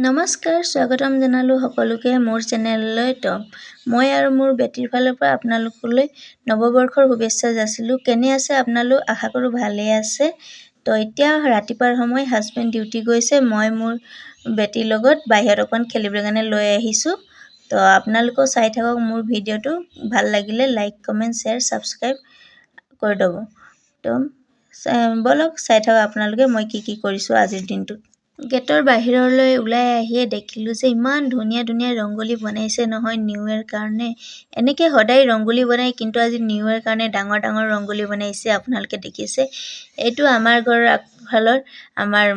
নমস্কাৰ, স্বাগতম জনালোঁ সকলোকে মোৰ চেনেললৈ। মই আৰু মোৰ বেটীৰ ফালৰ পৰা আপোনালোকলৈ নৱবৰ্ষৰ শুভেচ্ছা যাচিলোঁ। কেনে আছে আপোনালোক? আশা কৰোঁ ভালেই আছে। এতিয়া ৰাতিপুৱাৰ সময়, হাজবেণ্ড ডিউটি গৈছে, মই মোৰ বেটীৰ লগত বাহিৰত অকণ খেলিবৰ কাৰণে লৈ আহিছোঁ। আপোনালোকেও চাই থাকক মোৰ ভিডিঅ'টো। ভাল লাগিলে লাইক, কমেণ্ট, শ্বেয়াৰ, ছাবস্ক্ৰাইব কৰি দিব। বলক চাই থাকক আপোনালোকে মই কি কৰিছোঁ আজিৰ দিনটোত। গেটৰ বাহিৰলৈ ওলাই আহিয়ে দেখিলোঁ যে ইমান ধুনীয়া ধুনীয়া ৰংগোলী বনাইছে নহয় নিউ ইয়েৰ কাৰণে। এনেকৈ সদায় ৰংগোলী বনাই, কিন্তু আজি নিউ ইয়েৰ কাৰণে ডাঙৰ ডাঙৰ ৰংগোলী বনাইছে। আপোনালোকে দেখিছে, এইটো আমাৰ ঘৰৰ আগফালৰ আমাৰ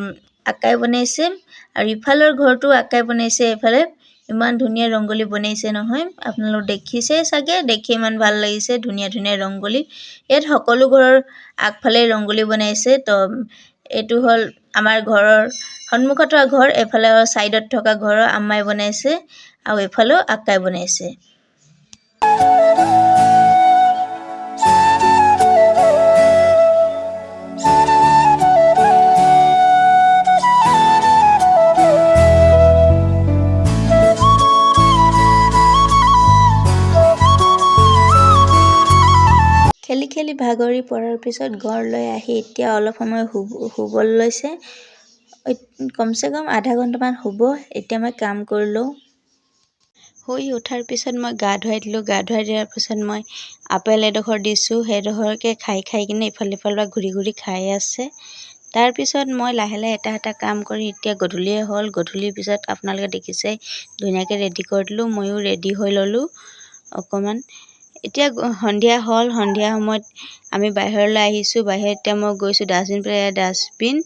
আকাই বনাইছে, আৰু ইফালৰ ঘৰটো আকাই বনাইছে। এইফালে ইমান ধুনীয়া ৰংগোলী বনাইছে নহয়, আপোনালোক দেখিছে চাগে। দেখি ইমান ভাল লাগিছে, ধুনীয়া ধুনীয়া ৰংগোলী। ইয়াত সকলো ঘৰৰ আগফালে ৰংগোলী বনাইছে। এইটো হ'ল আমাৰ ঘৰৰ সন্মুখত থকা ঘৰ, এফালে ছাইডত থকা ঘৰৰ আম্মাই বনাইছে, আৰু এফালেও আকাই বনাইছে। খেলি খেলি ভাগৰি পৰাৰ পিছত ঘৰলৈ আহি এতিয়া অলপ সময় শুবলৈ লৈছে। কমচে কম আধা ঘণ্টামান শুব। এতিয়া মই কাম কৰি লওঁ। শুই উঠাৰ পিছত মই গা ধুৱাই দিলোঁ। গা ধুৱাই দিয়াৰ পিছত মই আপেল এডোখৰ দিছোঁ। সেইডোখৰকে খাই কিনে ইফাল সিফালৰ ঘূৰি ঘূৰি খাই আছে। তাৰপিছত মই লাহে লাহে এটা কাম কৰি এতিয়া গধূলিয়ে হ'ল। গধূলিৰ পিছত আপোনালোকে দেখিছে ধুনীয়াকৈ ৰেডি কৰি দিলোঁ। ময়ো ৰেডি হৈ ল'লোঁ অকণমান। এতিয়া সন্ধিয়া হ'ল। সন্ধিয়া সময়ত আমি বাহিৰলৈ আহিছোঁ। বাহিৰত এতিয়া মই গৈছোঁ ডাষ্টবিন পেলাই। ডাষ্টবিন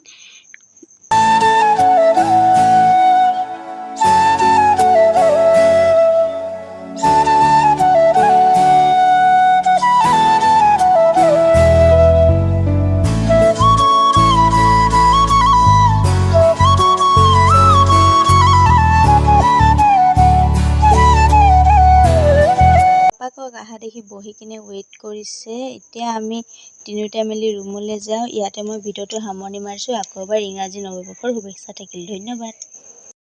পাপাকক আহা দেখি বহি কিনে ৱেইট কৰিছে। এতিয়া আমি তিনিওটা মিলি ৰুমলৈ যাওঁ। ইয়াতে মই ভিডিঅ'টো সামৰণি মাৰিছোঁ। আকৌ এবাৰ ইংৰাজী নৱবৰ্ষৰ শুভেচ্ছা থাকিল। ধন্যবাদ।